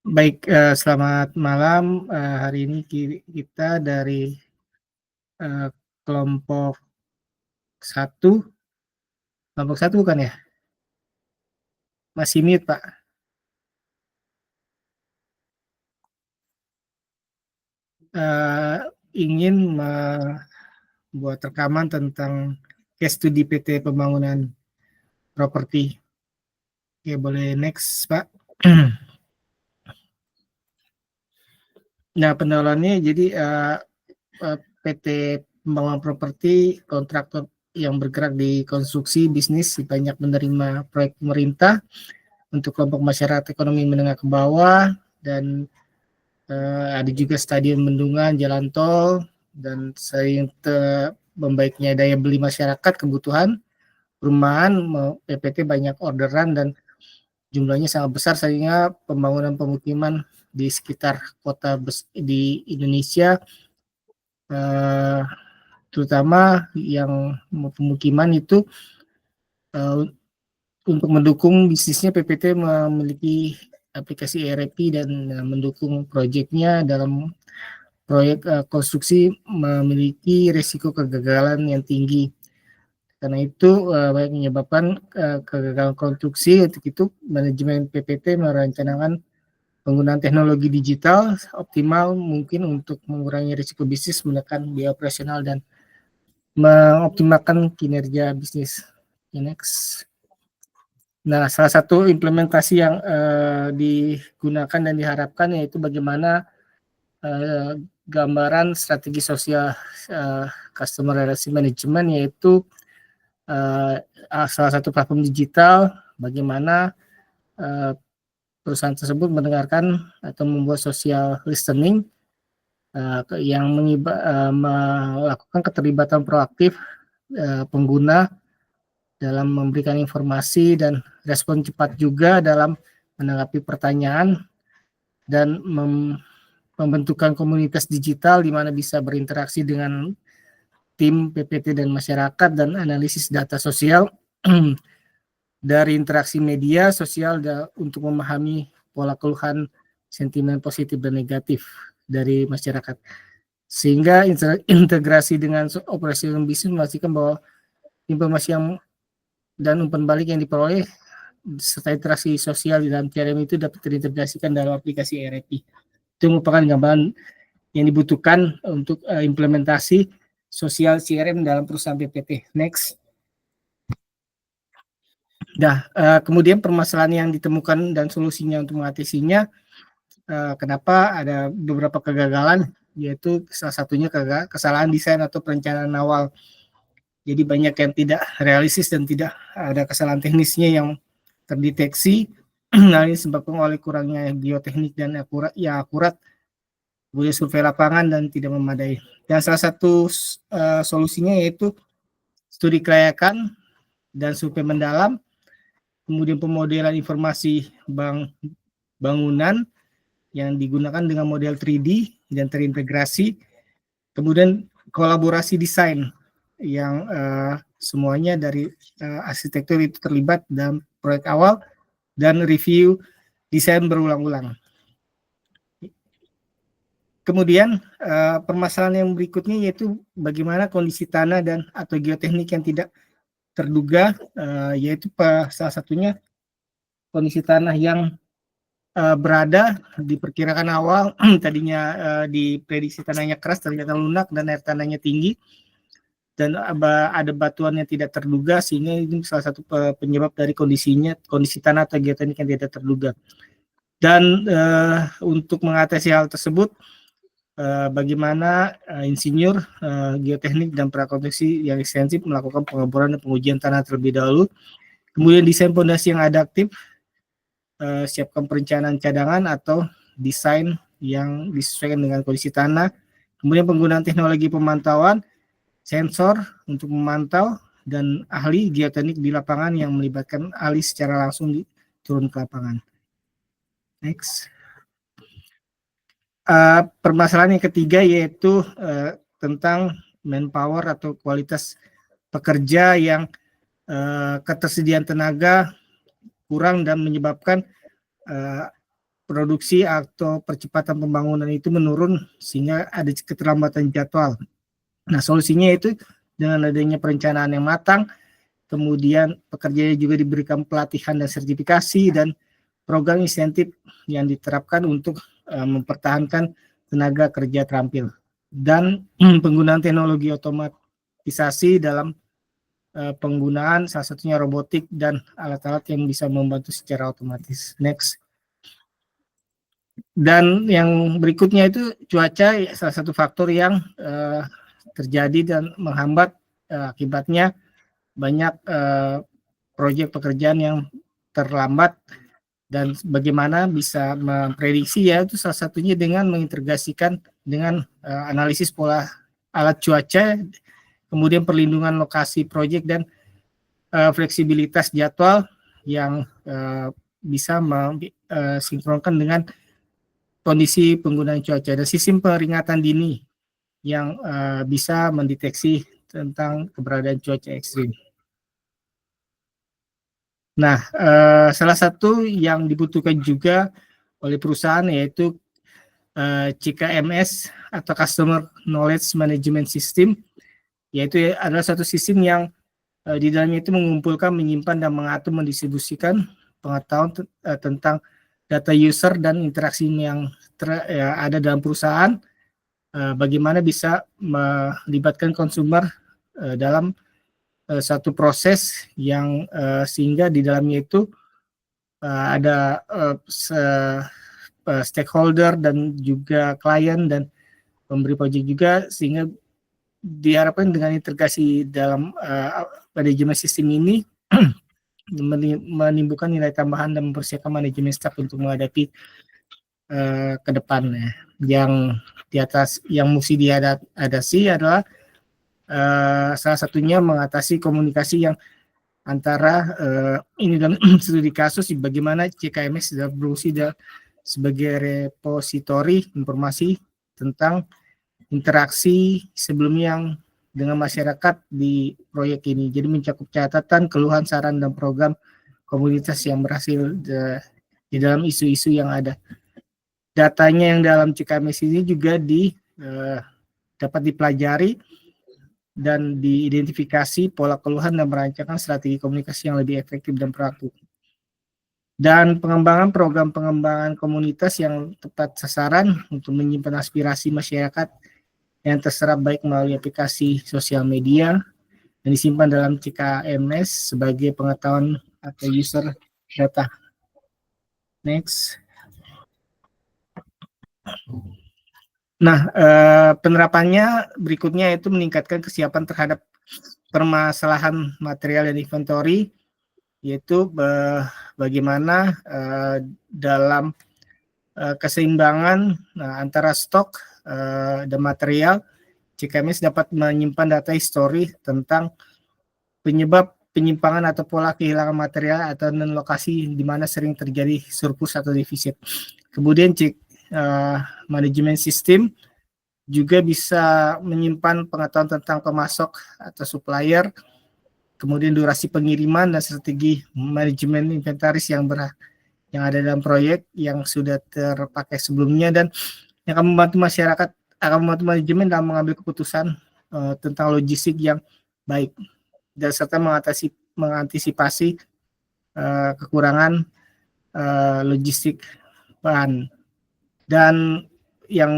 Baik, selamat malam. Hari ini kita dari kelompok satu, kelompok satu bukan ya? Masih mute, Pak. Eh, ingin membuat rekaman tentang case studi PT Pembangunan Properti. Oke, boleh next, Pak. Nah, pendawalannya jadi PT Pembangunan Properti kontraktor yang bergerak di konstruksi bisnis banyak menerima proyek pemerintah untuk kelompok masyarakat ekonomi menengah ke bawah, dan ada juga stadion bendungan, jalan tol, dan seiring membaiknya daya beli masyarakat, kebutuhan perumahan, PPT banyak orderan dan jumlahnya sangat besar, sehingga pembangunan pemukiman di sekitar kota di Indonesia, terutama yang pemukiman itu, untuk mendukung bisnisnya PPT memiliki aplikasi ERP dan mendukung proyeknya dalam proyek konstruksi memiliki risiko kegagalan yang tinggi. Karena itu banyak menyebabkan kegagalan konstruksi. Untuk itu manajemen PPT merencanakan penggunaan teknologi digital optimal mungkin untuk mengurangi risiko bisnis, menekan biaya operasional, dan mengoptimalkan kinerja bisnis. Next. Nah, salah satu implementasi yang digunakan dan diharapkan yaitu bagaimana gambaran strategi sosial customer relation management, yaitu salah satu platform digital bagaimana perusahaan tersebut mendengarkan atau membuat social listening yang melakukan keterlibatan proaktif pengguna dalam memberikan informasi dan respon cepat juga dalam menanggapi pertanyaan, dan membentukkan komunitas digital di mana bisa berinteraksi dengan tim PPT dan masyarakat, dan analisis data sosial dari interaksi media sosial untuk memahami pola keluhan, sentimen positif dan negatif dari masyarakat, sehingga integrasi dengan operasi bisnis memastikan bahwa informasi dan umpan balik yang diperoleh serta interaksi sosial di dalam CRM itu dapat terintegrasikan dalam aplikasi ERP. Itu merupakan gambaran yang dibutuhkan untuk implementasi sosial CRM dalam perusahaan PPT. Next. Nah, kemudian permasalahan yang ditemukan dan solusinya untuk mengatasinya, kenapa ada beberapa kegagalan, yaitu salah satunya kesalahan desain atau perencanaan awal. Jadi banyak yang tidak realistis dan tidak ada kesalahan teknisnya yang terdeteksi. Nah, ini disebabkan oleh kurangnya geoteknik dan akurat, kemudian survei lapangan dan tidak memadai. Dan salah satu solusinya yaitu studi kelayakan dan survei mendalam, kemudian pemodelan informasi bangunan yang digunakan dengan model 3D dan terintegrasi, kemudian kolaborasi desain yang semuanya dari arsitektur itu terlibat dalam proyek awal, dan review desain berulang-ulang. Kemudian permasalahan yang berikutnya yaitu bagaimana kondisi tanah dan atau geoteknik yang tidak terduga, yaitu salah satunya kondisi tanah yang berada diperkirakan awal tadinya diprediksi tanahnya keras, ternyata lunak dan air tanahnya tinggi, dan ada batuan yang tidak terduga, sehingga ini salah satu penyebab dari kondisi tanah atau geoteknik yang tidak terduga. Dan untuk mengatasi hal tersebut, bagaimana insinyur geoteknik dan prakonstruksi yang ekstensif melakukan pengeboran dan pengujian tanah terlebih dahulu, kemudian desain fondasi yang adaptif, siapkan perencanaan cadangan atau desain yang disesuaikan dengan kondisi tanah, kemudian penggunaan teknologi pemantauan, sensor untuk memantau, dan ahli geoteknik di lapangan yang melibatkan ahli secara langsung turun ke lapangan. Next. Permasalahan yang ketiga yaitu tentang manpower atau kualitas pekerja yang ketersediaan tenaga kurang dan menyebabkan produksi atau percepatan pembangunan itu menurun sehingga ada keterlambatan jadwal. Nah, solusinya itu dengan adanya perencanaan yang matang, kemudian pekerjanya juga diberikan pelatihan dan sertifikasi, dan program insentif yang diterapkan untuk mempertahankan tenaga kerja terampil. Dan penggunaan teknologi otomatisasi dalam penggunaan salah satunya robotik dan alat-alat yang bisa membantu secara otomatis. Next. Dan yang berikutnya itu cuaca, salah satu faktor yang terjadi dan menghambat, akibatnya banyak proyek pekerjaan yang terlambat. Dan bagaimana bisa memprediksi, ya itu salah satunya dengan mengintegrasikan dengan analisis pola alat cuaca, kemudian perlindungan lokasi proyek dan fleksibilitas jadwal yang bisa sinkronkan dengan kondisi penggunaan cuaca, dan sistem peringatan dini yang bisa mendeteksi tentang keberadaan cuaca ekstrim. Nah, salah satu yang dibutuhkan juga oleh perusahaan yaitu CKMS atau Customer Knowledge Management System, yaitu adalah satu sistem yang di dalamnya itu mengumpulkan, menyimpan, dan mengatur, mendistribusikan pengetahuan tentang data user dan interaksi yang ada dalam perusahaan, bagaimana bisa melibatkan konsumer dalam satu proses yang sehingga di dalamnya itu ada stakeholder dan juga klien dan pemberi proyek juga, sehingga diharapkan dengan integrasi dalam manajemen sistem ini menimbulkan nilai tambahan dan mempersiapkan manajemen staff untuk menghadapi ke depannya. Yang di atas yang mesti dihadapi adalah salah satunya mengatasi komunikasi yang antara ini dalam studi kasus bagaimana CKMS sudah berfungsi sebagai repositori informasi tentang interaksi sebelumnya yang dengan masyarakat di proyek ini. Jadi mencakup catatan, keluhan, saran, dan program komunitas yang berhasil di dalam isu-isu yang ada. Datanya yang dalam CKMS ini juga dapat dipelajari dan diidentifikasi pola keluhan dan merancangkan strategi komunikasi yang lebih efektif dan proaktif. Dan pengembangan program pengembangan komunitas yang tepat sasaran untuk menyimpan aspirasi masyarakat yang terserap baik melalui aplikasi sosial media dan disimpan dalam CKMS sebagai pengetahuan atau user data. Next. Nah, penerapannya berikutnya itu meningkatkan kesiapan terhadap permasalahan material dan inventory, yaitu bagaimana dalam keseimbangan antara stok dan material, CKMS dapat menyimpan data histori tentang penyebab penyimpangan atau pola kehilangan material atau lokasi di mana sering terjadi surplus atau defisit. Kemudian manajemen sistem juga bisa menyimpan pengetahuan tentang pemasok atau supplier, kemudian durasi pengiriman dan strategi manajemen inventaris yang ada dalam proyek yang sudah terpakai sebelumnya, dan yang akan membantu masyarakat, akan membantu manajemen dalam mengambil keputusan tentang logistik yang baik dan serta mengantisipasi kekurangan logistik bahan. Dan yang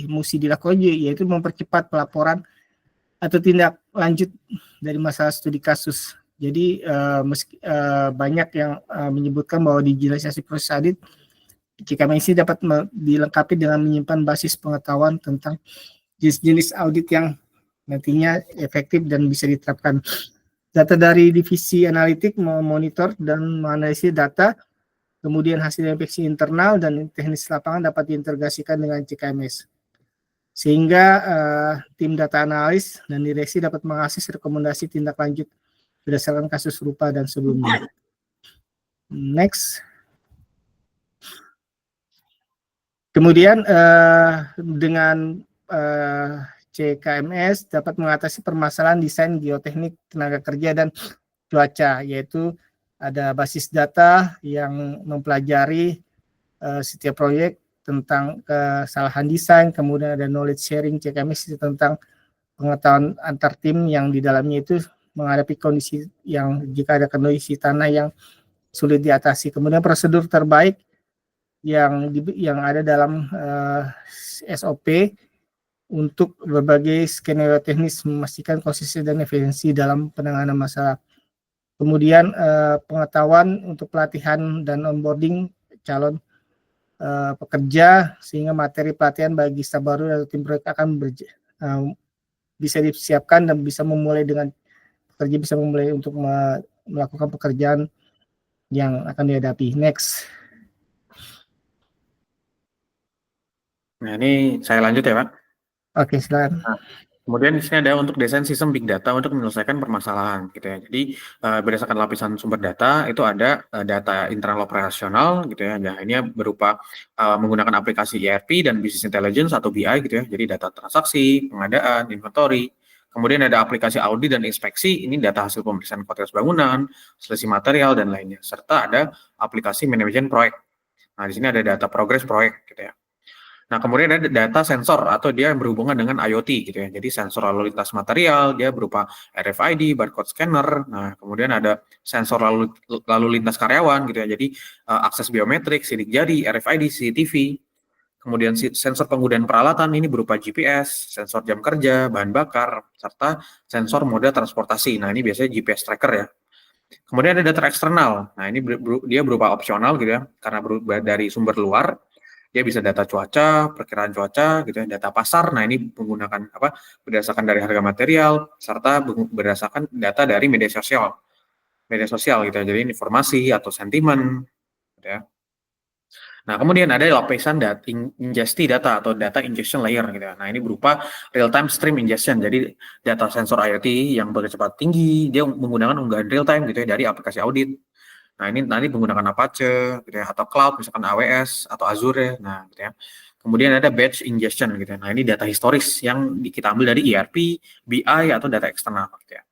mesti dilakukan yaitu mempercepat pelaporan atau tindak lanjut dari masalah studi kasus. Jadi banyak yang menyebutkan bahwa digitalisasi proses audit CKMS dapat dilengkapi dengan menyimpan basis pengetahuan tentang jenis-jenis audit yang nantinya efektif dan bisa diterapkan. Data dari divisi analitik memonitor dan menganalisis data, kemudian hasil inspeksi internal dan teknis lapangan dapat diintegrasikan dengan CKMS. Sehingga tim data analis dan direksi dapat mengakses rekomendasi tindak lanjut berdasarkan kasus serupa dan sebelumnya. Next. Kemudian dengan CKMS dapat mengatasi permasalahan desain geoteknik tenaga kerja dan cuaca, yaitu ada basis data yang mempelajari setiap proyek, tentang kesalahan desain, kemudian ada knowledge sharing, CKMS tentang pengetahuan antar tim yang di dalamnya itu menghadapi kondisi yang jika ada kondisi tanah yang sulit diatasi. Kemudian prosedur terbaik yang ada dalam SOP untuk berbagai skenario teknis memastikan konsistensi dan efisiensi dalam penanganan masalah. Kemudian pengetahuan untuk pelatihan dan onboarding calon pekerja sehingga materi pelatihan bagi staf baru atau tim proyek akan bisa disiapkan dan bisa memulai dengan pekerja bisa memulai untuk melakukan pekerjaan yang akan dihadapi. Next. Nah, ini saya lanjut ya, Pak. Oke, silakan. Nah, kemudian di sini ada untuk desain sistem big data untuk menyelesaikan permasalahan, gitu ya. Jadi berdasarkan lapisan sumber data itu ada data internal operasional, gitu ya. Nah, ini berupa menggunakan aplikasi ERP dan business intelligence atau BI, gitu ya. Jadi data transaksi, pengadaan, inventory. Kemudian ada aplikasi audit dan inspeksi, ini data hasil pemeriksaan kualitas bangunan, selisih material dan lainnya. Serta ada aplikasi manajemen proyek. Nah, di sini ada data progres proyek, gitu ya. Nah, kemudian ada data sensor atau dia yang berhubungan dengan IoT gitu ya. Jadi sensor lalu lintas material, dia berupa RFID, barcode scanner. Nah, kemudian ada sensor lalu lintas karyawan gitu ya. Jadi akses biometrik, sidik jari, RFID, CCTV. Kemudian sensor penggunaan peralatan ini berupa GPS, sensor jam kerja, bahan bakar, serta sensor moda transportasi. Nah, ini biasanya GPS tracker ya. Kemudian ada data eksternal. Nah, ini dia berupa opsional gitu ya, karena dari sumber luar. Dia bisa data cuaca, perkiraan cuaca, gitu ya, data pasar. Nah, ini menggunakan apa? Berdasarkan dari harga material, serta berdasarkan data dari media sosial gitu ya. Jadi informasi atau sentimen, gitu ya. Nah, kemudian ada lapisan ingesti data atau data ingestion layer gitu ya. Nah, ini berupa real time stream ingestion. Jadi data sensor IoT yang berkecepatan tinggi, dia menggunakan unggahan real time gitu ya dari aplikasi audit. Nah, ini nanti menggunakan Apache gitu ya, atau cloud misalkan AWS atau Azure. Nah, gitu ya. Kemudian ada batch ingestion gitu ya. Nah, ini data historis yang kita ambil dari ERP, BI atau data eksternal gitu ya.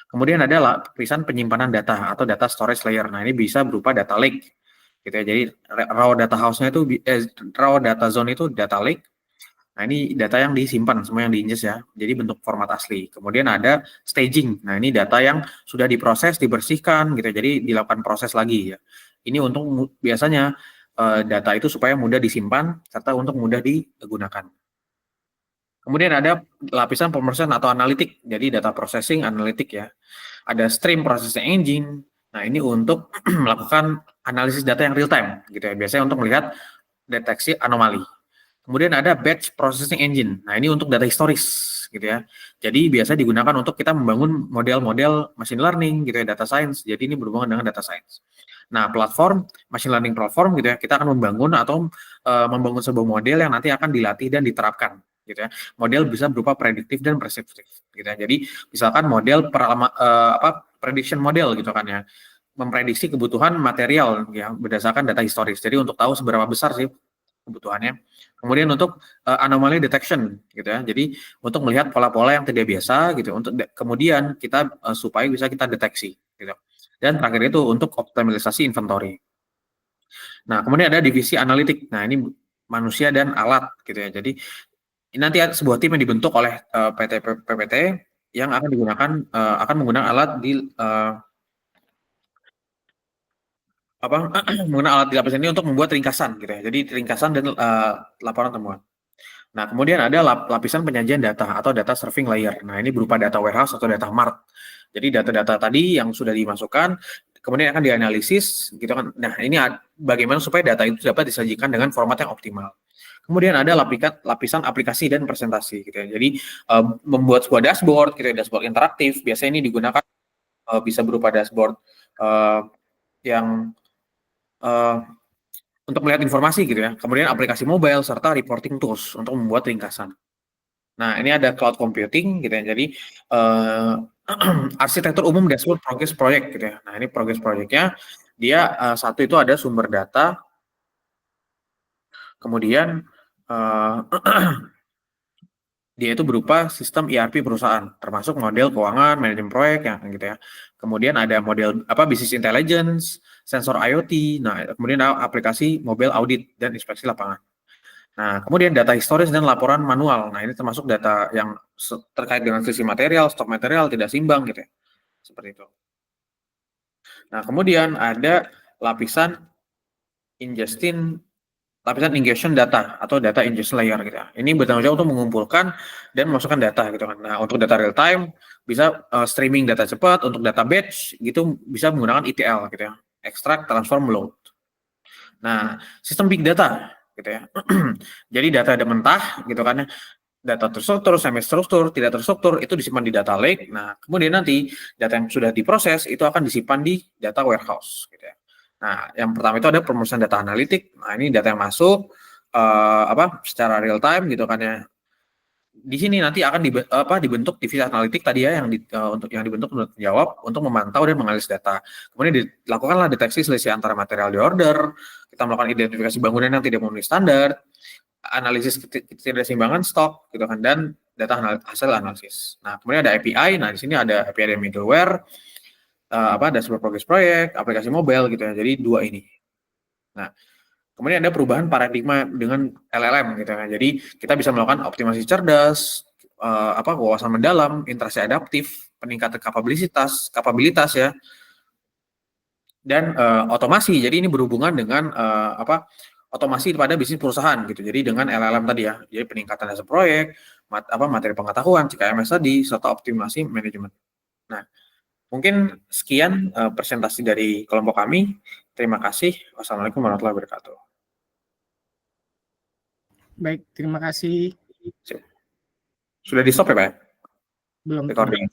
Kemudian ada lapisan penyimpanan data atau data storage layer. Nah, ini bisa berupa data lake gitu ya. Jadi raw data house-nya itu raw data zone itu data lake. Nah, ini data yang disimpan, semua yang diingest ya. Jadi bentuk format asli. Kemudian ada staging. Nah, ini data yang sudah diproses, dibersihkan gitu. Jadi dilakukan proses lagi ya. Ini untuk biasanya data itu supaya mudah disimpan serta untuk mudah digunakan. Kemudian ada lapisan pemrosesan atau analitik. Jadi data processing, analitik ya. Ada stream processing engine. Nah, ini untuk melakukan analisis data yang real time gitu ya. Biasanya untuk melihat deteksi anomali. Kemudian ada batch processing engine. Nah, ini untuk data historis gitu ya. Jadi biasa digunakan untuk kita membangun model-model machine learning gitu ya, data science. Jadi ini berhubungan dengan data science. Nah, platform machine learning platform gitu ya, kita akan membangun atau membangun sebuah model yang nanti akan dilatih dan diterapkan gitu ya. Model bisa berupa prediktif dan preskriptif gitu ya. Jadi misalkan model prediction model gitu kan ya, memprediksi kebutuhan material ya berdasarkan data historis. Jadi untuk tahu seberapa besar sih kebutuhannya. Kemudian untuk anomaly detection gitu ya. Jadi untuk melihat pola-pola yang tidak biasa gitu untuk kemudian kita supaya bisa kita deteksi gitu. Dan terakhir itu untuk optimalisasi inventory. Nah, kemudian ada divisi analitik. Nah, ini manusia dan alat gitu ya. Jadi nanti ada sebuah tim yang dibentuk oleh PT PPT yang akan digunakan akan menggunakan alat di menggunakan alat di lapisan ini untuk membuat ringkasan gitu ya. Jadi ringkasan dan laporan temuan. Nah, kemudian ada lapisan penyajian data atau data serving layer. Nah, ini berupa data warehouse atau data mart. Jadi data-data tadi yang sudah dimasukkan kemudian akan dianalisis gitu kan. Nah, ini bagaimana supaya data itu dapat disajikan dengan format yang optimal. Kemudian ada lapisan aplikasi dan presentasi gitu ya. Jadi membuat sebuah dashboard gitu ya, dashboard interaktif. Biasanya ini digunakan bisa berupa dashboard yang untuk melihat informasi gitu ya. Kemudian aplikasi mobile serta reporting tools untuk membuat ringkasan. Nah, ini ada cloud computing gitu ya. Jadi arsitektur umum dashboard progress project gitu ya. Nah, ini progress projectnya dia satu itu ada sumber data, kemudian dia itu berupa sistem ERP perusahaan, termasuk model keuangan, manajemen proyek yang gitu ya. Kemudian ada model business intelligence, sensor IoT, nah kemudian ada aplikasi mobile audit dan inspeksi lapangan. Nah, kemudian data historis dan laporan manual. Nah, ini termasuk data yang terkait dengan sisi material, stok material tidak seimbang gitu ya. Seperti itu. Nah, kemudian ada lapisan ingestion data atau data ingestion layer gitu ya. Ini bertanggung jawab untuk mengumpulkan dan memasukkan data gitu kan. Nah, untuk data real time bisa streaming data cepat, untuk data batch gitu bisa menggunakan ETL gitu ya. Extract, transform, load. Nah, sistem big data gitu ya. Jadi data ada mentah gitu kan ya. Data terstruktur, semi struktur, tidak terstruktur itu disimpan di data lake. Nah, kemudian nanti data yang sudah diproses itu akan disimpan di data warehouse gitu ya. Nah, yang pertama itu ada perumusan data analitik. Nah, ini data yang masuk secara real time gitu kan ya. Di sini nanti akan dibentuk divisi analitik tadi ya untuk yang dibentuk untuk menjawab untuk memantau dan menganalisis data. Kemudian dilakukanlah deteksi selisih antara material di order, kita melakukan identifikasi bangunan yang tidak memenuhi standar, analisis ketidakseimbangan stok gitu kan, dan data hasil analisis. Nah, kemudian ada API. Nah, di sini ada API dan middleware, dashboard progress proyek, aplikasi mobile gitu ya. Jadi dua ini. Nah, kemudian ada perubahan paradigma dengan LLM gitu kan. Jadi kita bisa melakukan optimasi cerdas, wawasan mendalam, interaksi adaptif, peningkatan kapabilitas ya, dan otomasi. Jadi ini berhubungan dengan otomasi pada bisnis perusahaan gitu. Jadi dengan LLM tadi ya, jadi peningkatan hasil proyek, materi pengetahuan, CKMS tadi, serta optimasi manajemen. Nah, mungkin sekian presentasi dari kelompok kami. Terima kasih. Wassalamualaikum warahmatullahi wabarakatuh. Baik, terima kasih. Sudah di stop ya, Pak? Belum. Recording.